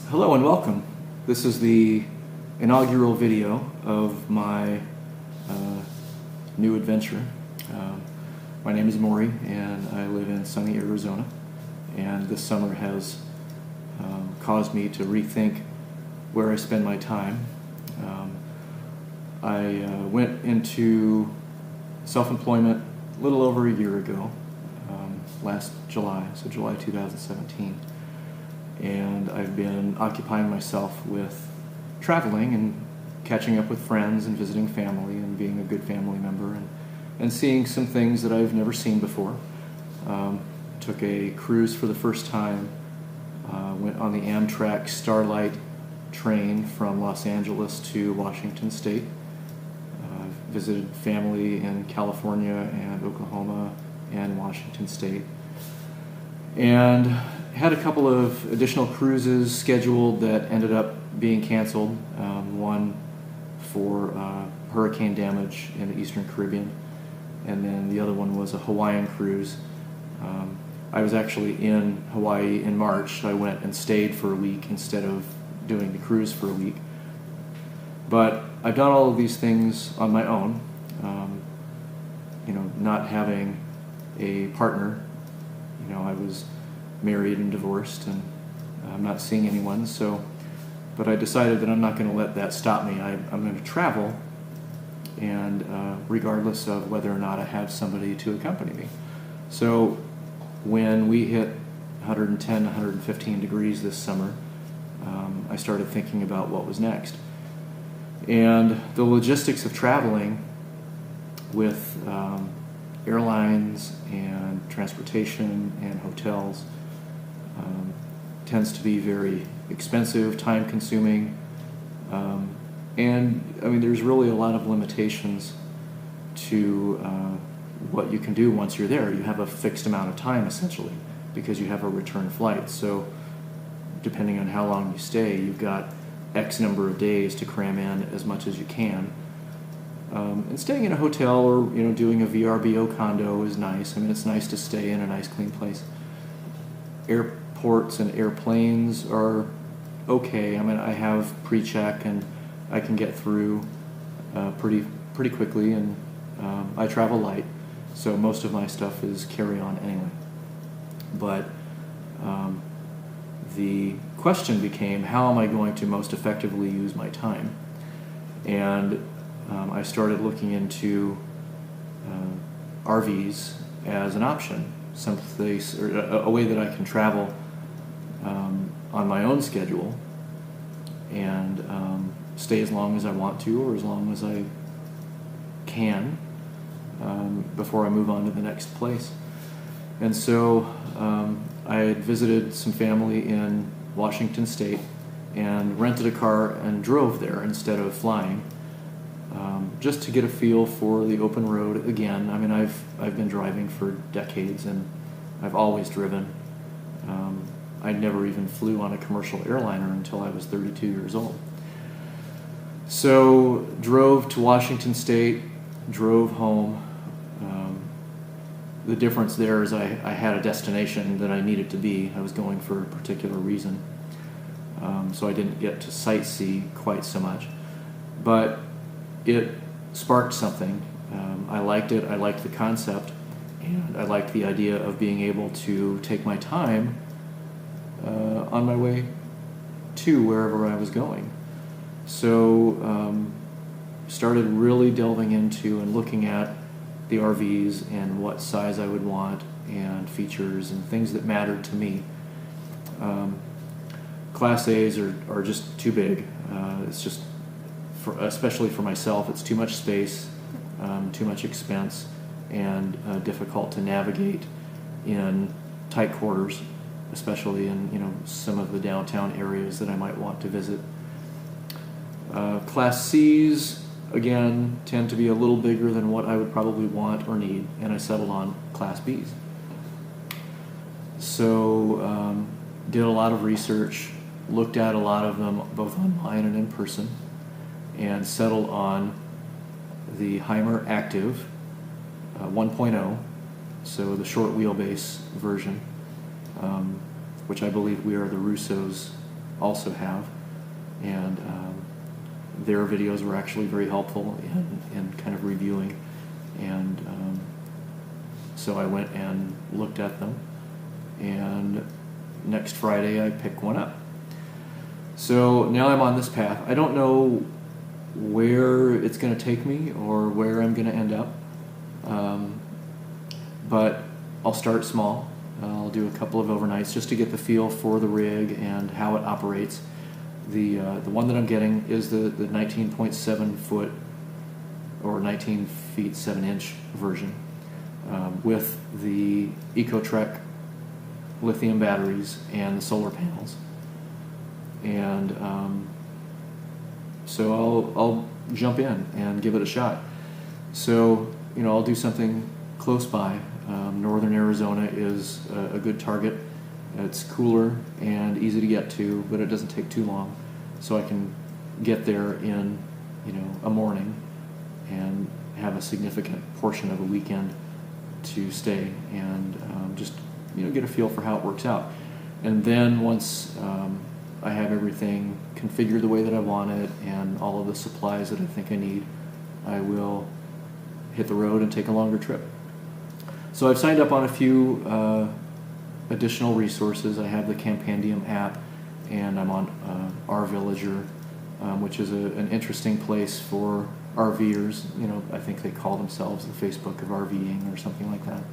Hello and welcome. This is the inaugural video of my new adventure. My name is Maury and I live in sunny Arizona, and this summer has caused me to rethink where I spend my time. I went into self-employment a little over a year ago, last July, so July 2017. And I've been occupying myself with traveling and catching up with friends and visiting family and being a good family member and seeing some things that I've never seen before. Took a cruise for the first time, went on the Amtrak Starlight train from Los Angeles to Washington State. Visited family in California and Oklahoma and Washington State. And had a couple of additional cruises scheduled that ended up being canceled. One for hurricane damage in the Eastern Caribbean, and then the other one was a Hawaiian cruise. I was actually in Hawaii in March. I went and stayed for a week instead of doing the cruise for a week. But I've done all of these things on my own, not having a partner. I was married and divorced, and I'm not seeing anyone, but I decided that I'm not going to let that stop me. I'm going to travel, and regardless of whether or not I have somebody to accompany me. So when we hit 110, 115 degrees this summer, I started thinking about what was next. And the logistics of traveling with airlines and transportation and hotels tends to be very expensive, time-consuming, and there's really a lot of limitations to what you can do once you're there. You have a fixed amount of time, essentially, because you have a return flight. So depending on how long you stay, you've got X number of days to cram in as much as you can. And staying in a hotel or doing a VRBO condo is nice. It's nice to stay in a nice clean place. Airports and airplanes are okay. I have pre-check and I can get through pretty quickly, and I travel light, so most of my stuff is carry-on anyway. But the question became, how am I going to most effectively use my time? And I started looking into RVs as an option, someplace or a way that I can travel on my own schedule and stay as long as I want to or as long as I can before I move on to the next place. And so I had visited some family in Washington State and rented a car and drove there instead of flying, just to get a feel for the open road again. I've been driving for decades and I've always driven. I never even flew on a commercial airliner until I was 32 years old. So drove to Washington State, drove home. The difference there is I had a destination that I needed to be. I was going for a particular reason. So I didn't get to sightsee quite so much. But it sparked something. I liked it. I liked the concept. And I liked the idea of being able to take my time on my way to wherever I was going. So started really delving into and looking at the RVs and what size I would want and features and things that mattered to me. Class A's are just too big. It's just, especially for myself, it's too much space, too much expense, and difficult to navigate in tight quarters, especially in some of the downtown areas that I might want to visit. Class C's, again, tend to be a little bigger than what I would probably want or need, and I settled on Class B's. So did a lot of research, looked at a lot of them both online and in person, and settled on the Heimer Active 1.0, so the short wheelbase version, which I believe we are the Russos also have, and their videos were actually very helpful in kind of reviewing, and so I went and looked at them, and next Friday I picked one up. So now I'm on this path. I don't know where it's going to take me or where I'm going to end up, but I'll start small. I'll do a couple of overnights just to get the feel for the rig and how it operates. The one that I'm getting is the 19.7 foot or 19 feet 7 inch version with the EcoTrek lithium batteries and the solar panels. And so I'll jump in and give it a shot. So, you know, I'll do something close by. Northern Arizona is a good target. It's cooler and easy to get to, but it doesn't take too long. So I can get there in, you know, a morning and have a significant portion of a weekend to stay and just, you know, get a feel for how it works out. And then once I have everything configured the way that I want it and all of the supplies that I think I need, I will hit the road and take a longer trip. So I've signed up on a few additional resources. I have the Campandium app, and I'm on Our Villager, which is an interesting place for RVers. You know, I think they call themselves the Facebook of RVing or something like that.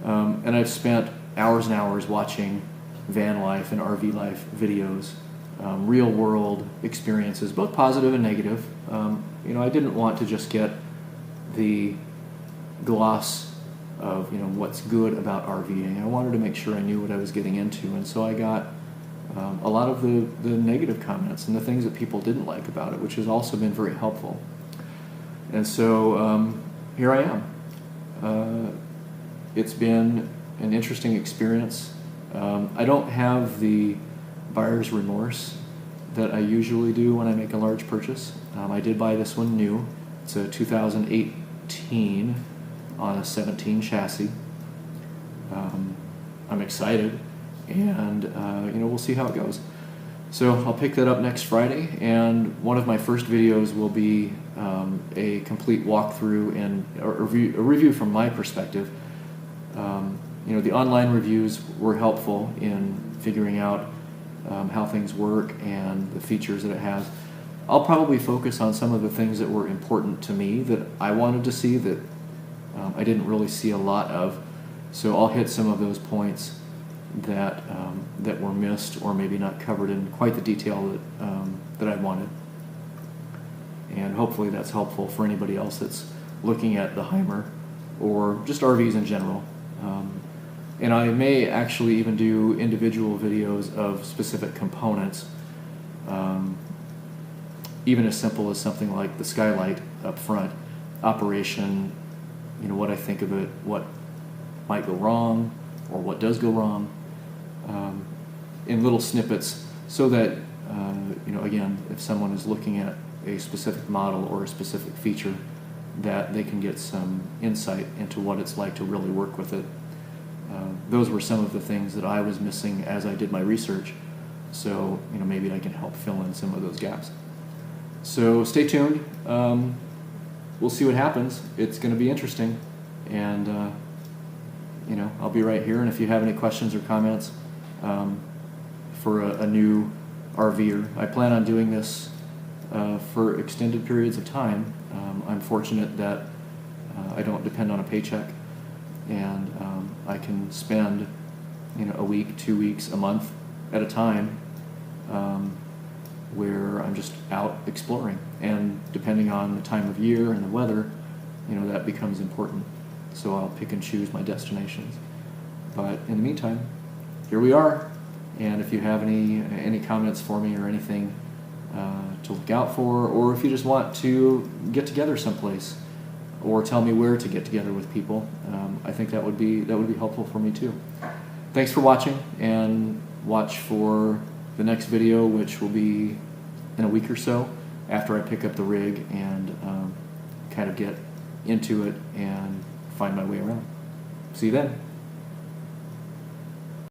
And I've spent hours and hours watching van life and RV life videos, real world experiences, both positive and negative. You know, I didn't want to just get the gloss of, you know, what's good about RVing. I wanted to make sure I knew what I was getting into, and so I got a lot of the negative comments and the things that people didn't like about it, which has also been very helpful. And so here I am. It's been an interesting experience. I don't have the buyer's remorse that I usually do when I make a large purchase. I did buy this one new. It's a 2018 on a 17 chassis. I'm excited, and you know, we'll see how it goes. So I'll pick that up next Friday, and one of my first videos will be a complete walkthrough and a review from my perspective. You know, the online reviews were helpful in figuring out how things work and the features that it has. I'll probably focus on some of the things that were important to me that I wanted to see that I didn't really see a lot of. So I'll hit some of those points that that were missed or maybe not covered in quite the detail that I wanted. And hopefully that's helpful for anybody else that's looking at the Heimer or just RVs in general. And I may actually even do individual videos of specific components, even as simple as something like the skylight up front, operation, you know, what I think of it, what might go wrong, or what does go wrong, in little snippets, so that, you know, again, if someone is looking at a specific model or a specific feature, that they can get some insight into what it's like to really work with it. Those were some of the things that I was missing as I did my research, so, you know, maybe I can help fill in some of those gaps. So stay tuned. We'll see what happens. It's going to be interesting, and you know, I'll be right here. And if you have any questions or comments for a new RVer, I plan on doing this for extended periods of time. I'm fortunate that I don't depend on a paycheck, and I can spend, you know, a week, 2 weeks, a month at a time where I'm just out exploring. And depending on the time of year and the weather, you know, that becomes important. So I'll pick and choose my destinations. But in the meantime, here we are. And if you have any comments for me or anything to look out for, or if you just want to get together someplace, or tell me where to get together with people, I think that would be helpful for me too. Thanks for watching, and watch for the next video, which will be in a week or so after I pick up the rig and kind of get into it and find my way around. See you then.